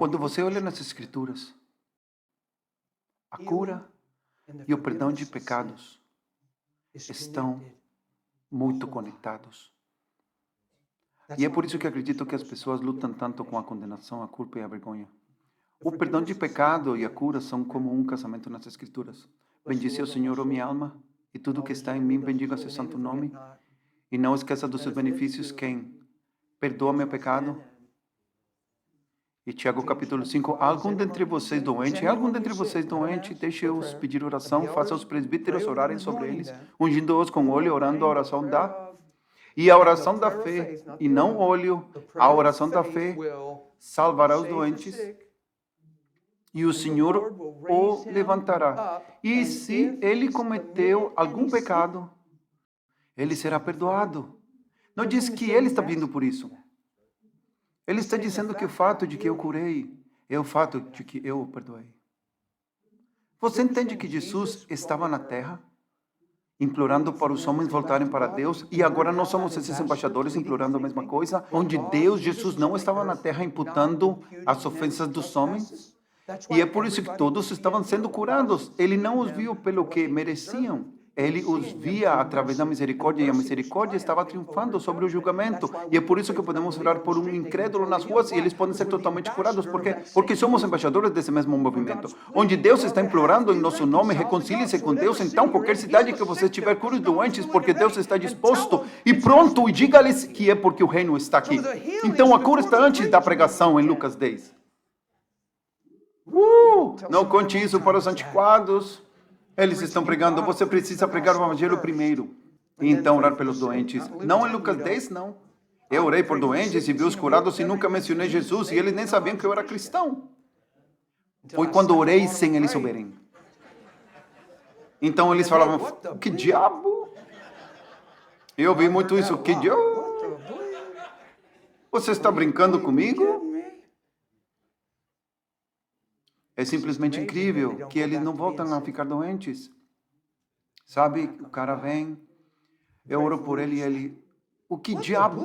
Quando você olha nas Escrituras, a cura e o perdão de pecados estão muito conectados. E é por isso que acredito que as pessoas lutam tanto com a condenação, a culpa e a vergonha. O perdão de pecado e a cura são como um casamento nas Escrituras. Bendize o Senhor, ó minha alma, e tudo que está em mim, bendiga seu santo nome. E não esqueça dos seus benefícios, quem perdoa meu pecado. E Tiago capítulo 5, algum dentre vocês doente, deixe-os pedir oração, faça os presbíteros orarem sobre eles, ungindo-os com óleo, orando a oração da... E a oração da fé, e não óleo, a oração da fé salvará os doentes, e o Senhor o levantará. E se ele cometeu algum pecado, ele será perdoado. Não diz que ele está vindo por isso. Ele está dizendo que o fato de que eu curei é o fato de que eu o perdoei. Você entende que Jesus estava na terra, implorando para os homens voltarem para Deus, e agora nós somos esses embaixadores implorando a mesma coisa, onde Jesus não estava na terra imputando as ofensas dos homens, e é por isso que todos estavam sendo curados. Ele não os viu pelo que mereciam. Ele os via através da misericórdia, e a misericórdia estava triunfando sobre o julgamento. E é por isso que podemos orar por um incrédulo nas ruas e eles podem ser totalmente curados. Por quê? Porque somos embaixadores desse mesmo movimento. Onde Deus está implorando em nosso nome, reconcilie-se com Deus. Então, qualquer cidade que você estiver, cure os doentes, porque Deus está disposto e pronto. E diga-lhes que é porque o reino está aqui. Então, a cura está antes da pregação em Lucas 10. Não conte isso para os antiquados. Eles estão pregando, você precisa pregar o evangelho primeiro. E então orar pelos doentes. Não em Lucas 10, não. Eu orei por doentes e vi os curados e nunca mencionei Jesus. E eles nem sabiam que eu era cristão. Foi quando orei sem eles souberem. Então eles falavam, que diabo? Eu ouvi muito isso, que diabo? Você está brincando comigo? É simplesmente incrível que eles não voltam a ficar doentes. Sabe, o cara vem, eu oro por ele e ele... O que diabo?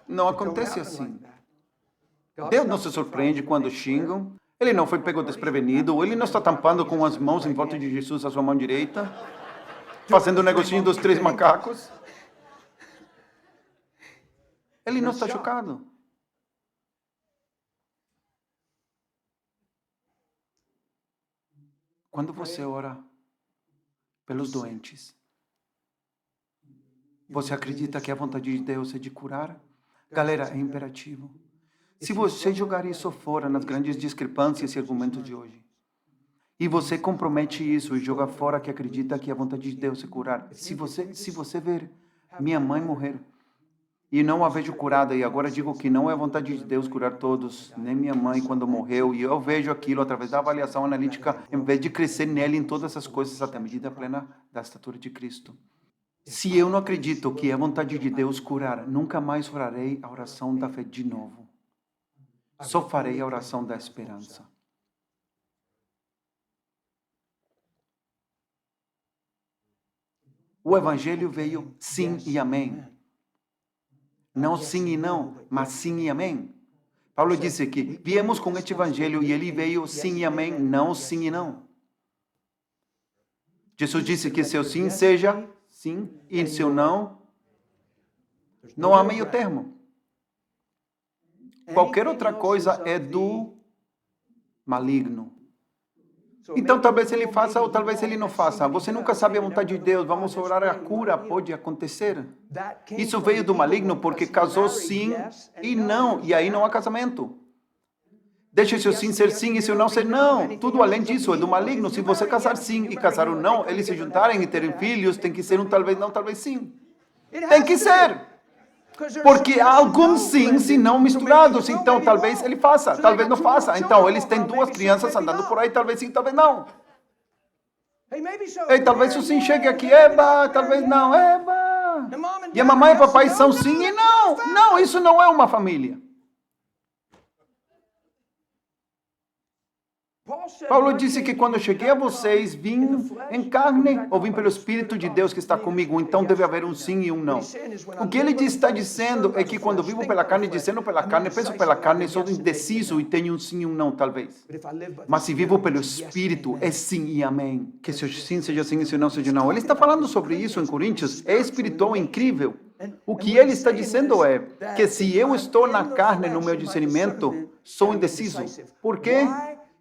Não acontece assim. Deus não se surpreende quando xingam. Ele não foi pego desprevenido. Ele não está tampando com as mãos em volta de Jesus a sua mão direita, fazendo o negocinho dos 3 macacos. Ele não está chocado. Quando você ora pelos doentes, você acredita que a vontade de Deus é de curar? Galera, é imperativo. Se você jogar isso fora nas grandes discrepâncias e argumentos de hoje, e você compromete isso e joga fora que acredita que a vontade de Deus é curar, se você ver minha mãe morrer, e não a vejo curada, e agora digo que não é a vontade de Deus curar todos, nem minha mãe quando morreu, e eu vejo aquilo através da avaliação analítica, em vez de crescer nele em todas as coisas até a medida plena da estatura de Cristo. Se eu não acredito que é a vontade de Deus curar, nunca mais orarei a oração da fé de novo. Só farei a oração da esperança. O Evangelho veio sim e amém. Não sim e não, mas sim e amém. Paulo disse que viemos com este evangelho e ele veio sim e amém, não sim e não. Jesus disse que seu sim seja sim e seu não, não há meio termo. Qualquer outra coisa é do maligno. Então, talvez ele faça ou talvez ele não faça. Você nunca sabe a vontade de Deus. Vamos orar, a cura pode acontecer. Isso veio do maligno porque casou sim e não. E aí não há casamento. Deixe seu sim ser sim e seu não ser não. Tudo além disso é do maligno. Se você casar sim e casar um não, eles se juntarem e terem filhos, tem que ser um talvez não, talvez sim. Tem que ser. Porque há alguns sim, se não misturados. Então, talvez ele faça, talvez não faça. Então, eles têm 2 crianças andando por aí, talvez sim, talvez não. E talvez o sim chegue aqui, eba, talvez não, eba. E a mamãe e papai são sim e não. Não, isso não é uma família. Paulo disse que quando eu cheguei a vocês, vim em carne ou vim pelo Espírito de Deus que está comigo. Então deve haver um sim e um não. O que ele está dizendo é que quando vivo pela carne, dizendo pela carne, penso pela carne, sou indeciso e tenho um sim e um não, talvez. Mas se vivo pelo Espírito, é sim e amém. Que seu sim seja sim e seu não seja não. Ele está falando sobre isso em Coríntios. É espiritual, é incrível. O que ele está dizendo é que se eu estou na carne, no meu discernimento, sou indeciso. Por quê?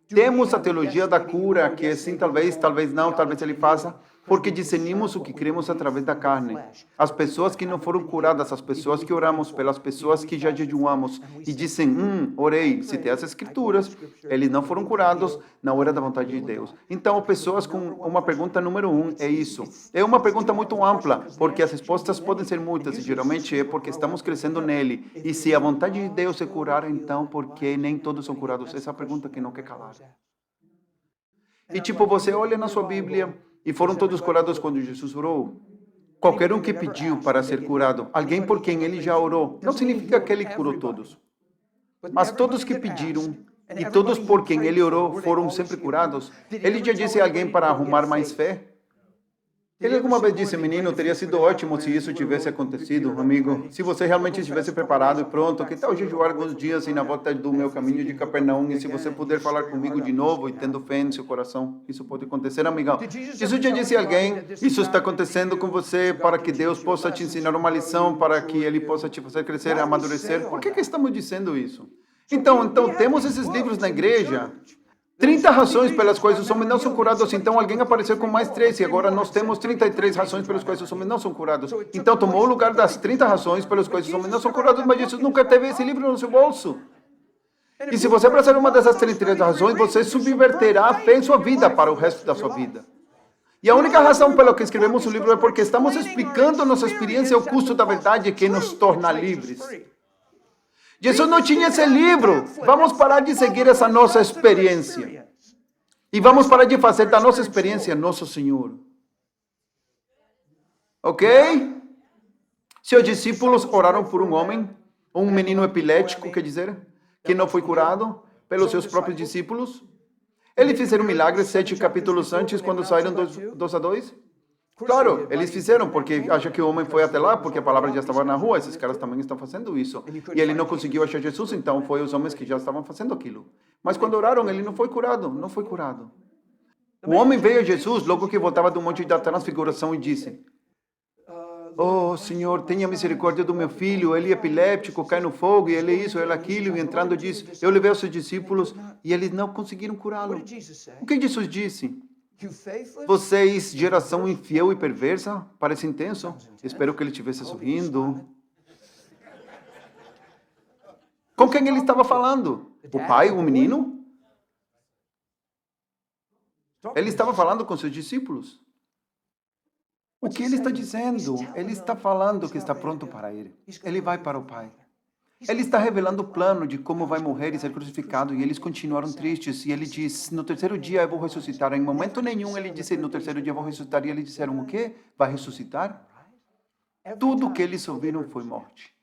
Temos a teologia da cura, que assim, talvez não, talvez ele faça, porque discernimos o que cremos através da carne. As pessoas que não foram curadas, as pessoas que oramos pelas pessoas que já jejuamos e dizem, orei, citei as escrituras, eles não foram curados na hora da vontade de Deus. Então, pessoas com uma pergunta número 1 é isso. É uma pergunta muito ampla, porque as respostas podem ser muitas, e geralmente é porque estamos crescendo nele. E se a vontade de Deus é curar, então por que nem todos são curados? Essa é a pergunta que não quer calar. E tipo, você olha na sua Bíblia, e foram todos curados quando Jesus orou. Qualquer um que pediu para ser curado, alguém por quem ele já orou, não significa que ele curou todos. Mas todos que pediram e todos por quem ele orou foram sempre curados. Ele já disse a alguém para arrumar mais fé? Ele alguma vez disse, menino, teria sido ótimo se isso tivesse acontecido, amigo. Se você realmente estivesse preparado e pronto, que tal jejuar alguns dias e na volta do meu caminho de Capernaum, e se você puder falar comigo de novo e tendo fé em seu coração, isso pode acontecer, amigão. Jesus já disse a alguém, isso está acontecendo com você para que Deus possa te ensinar uma lição, para que Ele possa te fazer crescer e amadurecer. Por que estamos dizendo isso? Então, temos esses livros na igreja. 30 razões pelas quais os homens não são curados. Então alguém apareceu com mais 3 e agora nós temos 33 razões pelas quais os homens não são curados. Então tomou o lugar das 30 razões pelas quais os homens não são curados, mas Jesus nunca teve esse livro no seu bolso. E se você abraçar uma dessas 33 razões, você subverterá a fé em sua vida para o resto da sua vida. E a única razão pela que escrevemos o livro é porque estamos explicando nossa experiência e o custo da verdade que nos torna livres. Jesus não tinha esse livro. Vamos parar de seguir essa nossa experiência. E vamos parar de fazer da nossa experiência nosso Senhor. Ok? Seus discípulos oraram por um homem, um menino epilético, quer dizer, que não foi curado pelos seus próprios discípulos. Eles fizeram um milagre 7 capítulos antes, quando saíram 2-2. Claro, eles fizeram, porque acham que o homem foi até lá, porque a palavra já estava na rua, esses caras também estão fazendo isso. E ele não conseguiu achar Jesus, então foi os homens que já estavam fazendo aquilo. Mas quando oraram, ele não foi curado, não foi curado. O homem veio a Jesus, logo que voltava do monte da transfiguração, e disse, oh, Senhor, tenha misericórdia do meu filho, ele é epiléptico, cai no fogo, e ele é isso, ele é aquilo, e entrando disse, eu levei aos seus discípulos, e eles não conseguiram curá-lo. O que Jesus disse? Vocês, geração infiel e perversa, parece intenso. Espero que ele estivesse sorrindo. Com quem ele estava falando? O pai, o menino? Ele estava falando com seus discípulos. O que ele está dizendo? Ele está falando que está pronto para ir. Ele vai para o pai. Ele está revelando o plano de como vai morrer e ser crucificado, e eles continuaram tristes, e ele diz, no terceiro dia eu vou ressuscitar. Em momento nenhum ele disse, no terceiro dia eu vou ressuscitar, e eles disseram, o quê? Vai ressuscitar? Tudo que eles ouviram foi morte.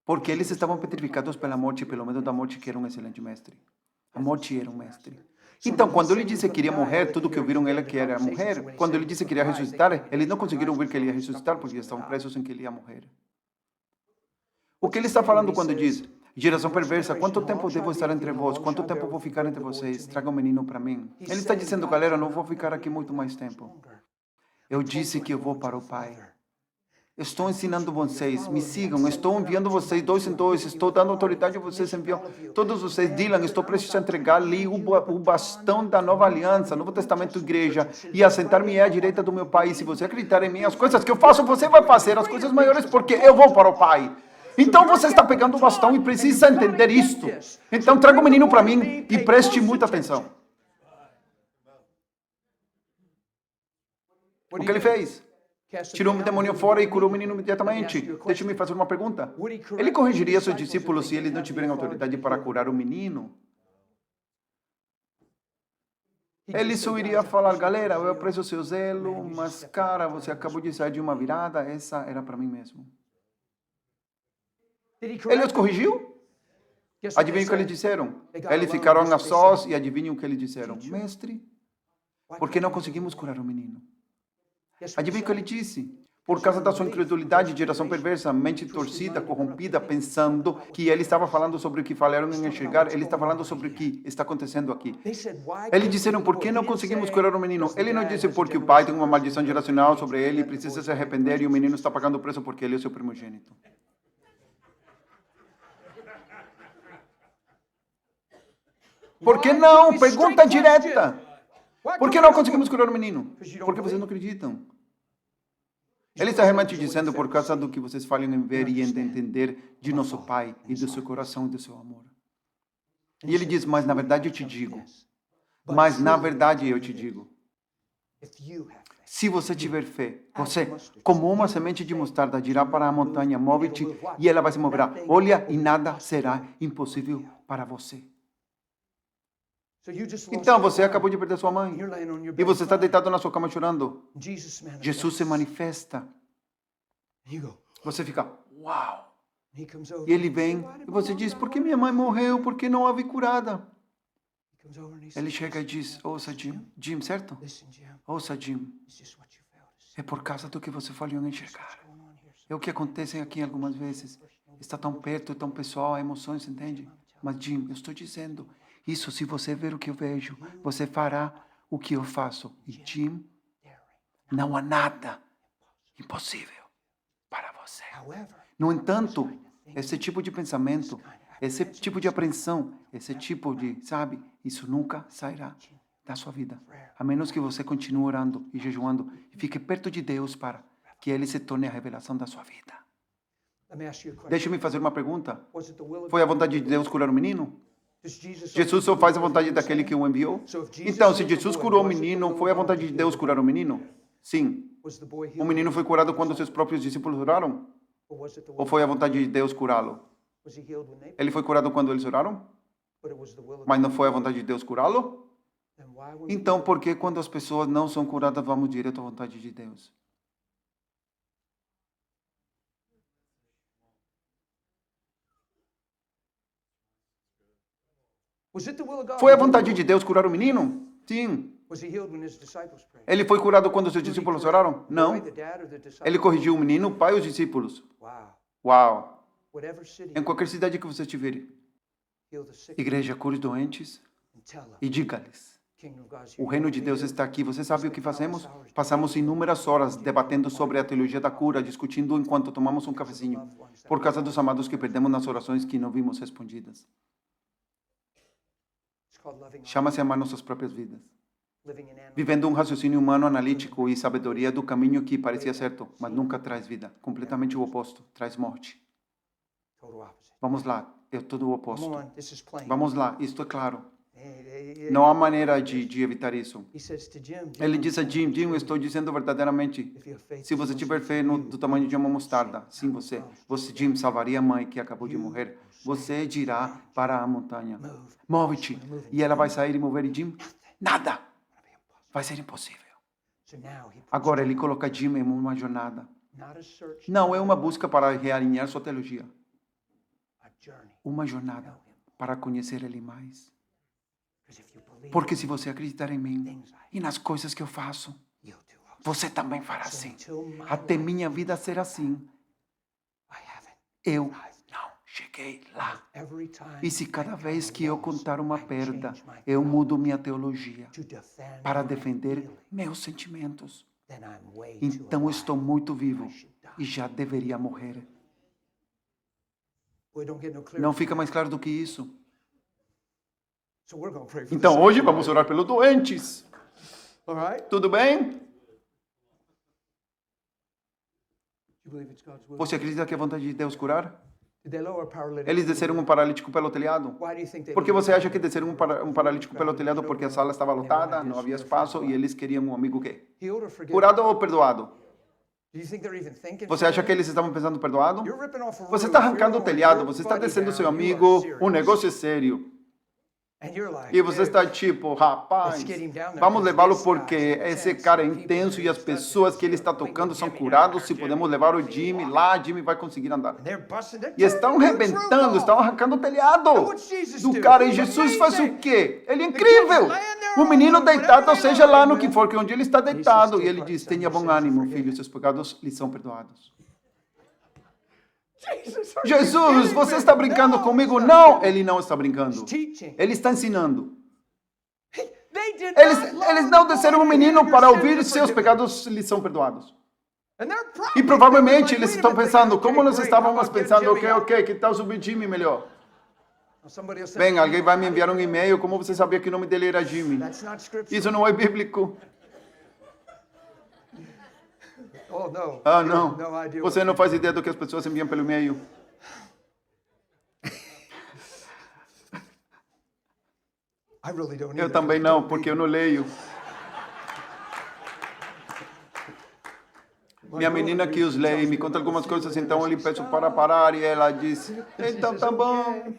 Porque eles estavam petrificados pela morte, pelo medo da morte, que era um excelente mestre. A morte era um mestre. Então, quando ele disse que iria morrer, tudo que ouviram era que era morrer. Quando ele disse que iria ressuscitar, eles não conseguiram ouvir que ele ia ressuscitar, porque estavam presos em que ele ia morrer. O que ele está falando quando diz, geração perversa, quanto tempo devo estar entre vós? Quanto tempo vou ficar entre vocês? Traga um menino para mim. Ele está dizendo, galera, não vou ficar aqui muito mais tempo. Eu disse que eu vou para o Pai. Estou ensinando vocês, me sigam, estou enviando vocês 2 em 2, estou dando autoridade a vocês, enviam todos vocês. Dylan, estou prestes a entregar-lhe o bastão da nova aliança, Novo Testamento, igreja, e assentar-me à direita do meu Pai. E se você acreditar em mim, as coisas que eu faço, você vai fazer, as coisas maiores, porque eu vou para o Pai. Então você está pegando o bastão e precisa entender isto. Então traga o menino para mim e preste muita atenção. O que ele fez? Tirou o demônio fora e curou o menino imediatamente. Deixa-me fazer uma pergunta. Ele corrigiria seus discípulos se eles não tiverem autoridade para curar o menino? Ele só iria falar, galera, eu aprecio o seu zelo, mas cara, você acabou de sair de uma virada, essa era para mim mesmo. Ele os corrigiu? Adivinha o que eles disseram? Eles ficaram a sós e adivinham o que eles disseram? Mestre, por que não conseguimos curar o menino? Adivinha o que ele disse? Por causa da sua incredulidade, geração perversa, mente torcida, corrompida, pensando que ele estava falando sobre o que falaram em enxergar, ele está falando sobre o que está acontecendo aqui. Eles disseram, por que não conseguimos curar o menino? Ele não disse porque o pai tem uma maldição geracional sobre ele, precisa se arrepender e o menino está pagando o preço porque ele é o seu primogênito. Por que não? Pergunta direta. Por que não conseguimos curar o menino? Porque vocês não acreditam. Ele está realmente dizendo por causa do que vocês falam em ver e em entender de nosso Pai e do seu coração e do seu amor. E ele diz, mas na verdade eu te digo. Mas na verdade eu te digo. Se você tiver fé, você, como uma semente de mostarda, dirá para a montanha, move-te e ela vai se moverá. Olha, e nada será impossível para você. Então, você acabou de perder sua mãe. E você está deitado na sua cama chorando. Jesus se manifesta. Você fica, uau. E ele vem e você diz, por que minha mãe morreu? Por que não a vi curada? Ele chega e diz, ouça Jim, certo? Ouça Jim, é por causa do que você falhou em enxergar. É o que acontece aqui algumas vezes. Está tão perto, tão pessoal, emoções, entende? Mas Jim, eu estou dizendo, isso se você ver o que eu vejo, você fará o que eu faço. E Jim, não há nada impossível para você. No entanto, esse tipo de pensamento, esse tipo de apreensão, esse tipo de, sabe, isso nunca sairá da sua vida. A menos que você continue orando e jejuando e fique perto de Deus para que Ele se torne a revelação da sua vida. Deixe-me fazer uma pergunta. Foi a vontade de Deus curar o menino? Jesus só faz a vontade daquele que o enviou? Então, se Jesus curou o menino, foi a vontade de Deus curar o menino? Sim. O menino foi curado quando seus próprios discípulos oraram? Ou foi a vontade de Deus curá-lo? Ele foi curado quando eles oraram? Mas não foi a vontade de Deus curá-lo? Então, por que quando as pessoas não são curadas, vamos direto à vontade de Deus? Foi a vontade de Deus curar o menino? Sim. Ele foi curado quando seus discípulos oraram? Não. Ele corrigiu o menino, o pai e os discípulos. Uau. Em qualquer cidade que você estiver, igreja, cure os doentes e diga-lhes, o reino de Deus está aqui. Você sabe o que fazemos? Passamos inúmeras horas debatendo sobre a teologia da cura, discutindo enquanto tomamos um cafezinho, por causa dos amados que perdemos nas orações que não vimos respondidas. Chama-se amar nossas próprias vidas. Vivendo um raciocínio humano analítico e sabedoria do caminho que parecia certo, mas nunca traz vida. Completamente o oposto, traz morte. Vamos lá, é tudo o oposto. Vamos lá, isto é claro. Não há maneira de evitar isso. Ele disse a Jim, eu estou dizendo verdadeiramente, se você tiver fé do tamanho de uma mostarda, sim, você, Jim, salvaria a mãe que acabou de morrer. Você dirá para a montanha, move-te, e ela vai sair e mover, e Jim, nada, vai ser impossível. Agora ele coloca Jim em uma jornada. Não é uma busca para realinhar sua teologia. Uma jornada para conhecer Ele mais. Porque se você acreditar em mim e nas coisas que eu faço, você também fará assim. Até minha vida ser assim. Eu não cheguei lá. E se cada vez que eu contar uma perda, eu mudo minha teologia para defender meus sentimentos, então eu estou muito vivo e já deveria morrer. Não fica mais claro do que isso. Então, hoje vamos orar pelos doentes. Tudo bem? Você acredita que é vontade de Deus curar? Eles desceram um paralítico pelo telhado. Por que você acha que desceram um paralítico pelo telhado? Porque a sala estava lotada, não havia espaço e eles queriam um amigo quê? Curado ou perdoado? Você acha que eles estavam pensando perdoado? Você está arrancando o telhado, você está descendo seu amigo, o negócio é sério. E você está tipo, rapaz, vamos levá-lo porque esse cara é intenso e as pessoas que ele está tocando são curados. Se podemos levar o Jimmy lá, Jimmy vai conseguir andar. E estão arrebentando, estão arrancando o telhado do cara. E Jesus faz o quê? Ele é incrível. O menino deitado, seja lá no que for, que onde ele está deitado. E ele diz, tenha bom ânimo, filho, seus pecados lhe são perdoados. Jesus, você está brincando comigo? Não, ele não está brincando. Ele está ensinando. Eles não desceram um menino para ouvir seus pecados lhe são perdoados. E provavelmente eles estão pensando, como nós estávamos pensando, ok, que tal subir Jimmy melhor? Bem, alguém vai me enviar um e-mail, como você sabia que o nome dele era Jimmy? Isso não é bíblico. Ah, não. Você não faz ideia do que as pessoas enviam pelo e-mail. Eu também não, porque eu não leio. Minha menina que os lê me conta algumas coisas, então eu lhe peço para parar e ela diz, então tá bom.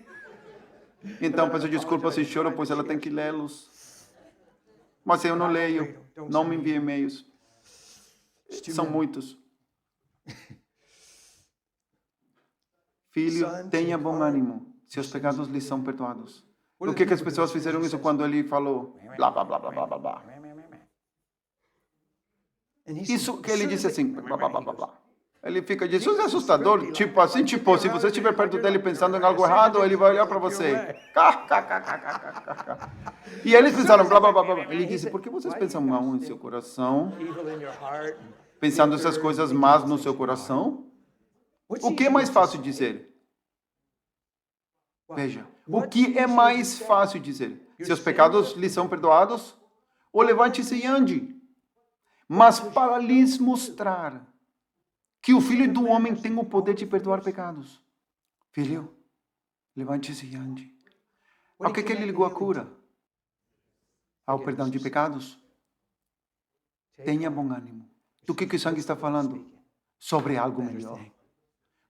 Então peço desculpa se choro, pois ela tem que lê-los. Mas eu não leio, não me envie e-mails. São muitos. Filho, tenha bom ânimo, seus pecados lhe são perdoados. O que as pessoas fizeram isso quando ele falou blá, blá, blá, blá, blá, blá, blá. Isso que ele disse assim, blá, blá, blá, blá, blá. Ele fica, Jesus é assustador, tipo assim, se você estiver perto dele pensando em algo errado, ele vai olhar para você. E eles pensaram, blá, blá, blá, blá. Ele disse, por que vocês pensam mal em seu coração? Pensando essas coisas más no seu coração? O que é mais fácil dizer? Veja, o que é mais fácil dizer? Seus pecados lhe são perdoados? Ou levante-se e ande. Mas para lhes mostrar que o Filho do Homem tem o poder de perdoar pecados. Filho, levante-se e ande. Ao que ele ligou a cura? Ao perdão de pecados? Tenha bom ânimo. Do que o sangue está falando? Sobre algo melhor.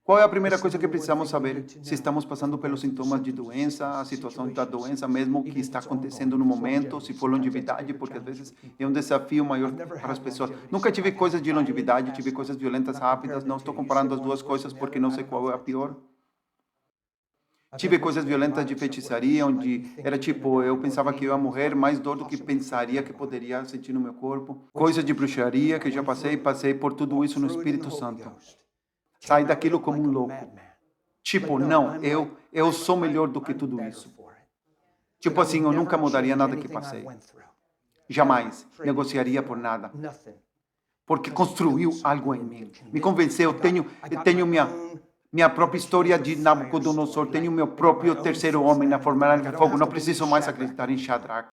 Qual é a primeira coisa que precisamos saber? Se estamos passando pelos sintomas de doença, a situação da doença mesmo que está acontecendo no momento, se for longevidade, porque às vezes é um desafio maior para as pessoas. Nunca tive coisas de longevidade, tive coisas violentas rápidas, não estou comparando as duas coisas porque não sei qual é a pior. Tive coisas violentas de feitiçaria, onde era tipo, eu pensava que eu ia morrer, mais dor do que pensaria que poderia sentir no meu corpo. Coisas de bruxaria que já passei por tudo isso no Espírito Santo. Sai daquilo como um louco. Tipo, não, eu sou melhor do que tudo isso. Tipo assim, eu nunca mudaria nada que passei. Jamais negociaria por nada. Porque construiu algo em mim. Me convenceu, eu tenho minha própria história de Nabucodonosor, tenho meu próprio terceiro homem na fornalha de fogo. Não preciso mais acreditar em Shadrach.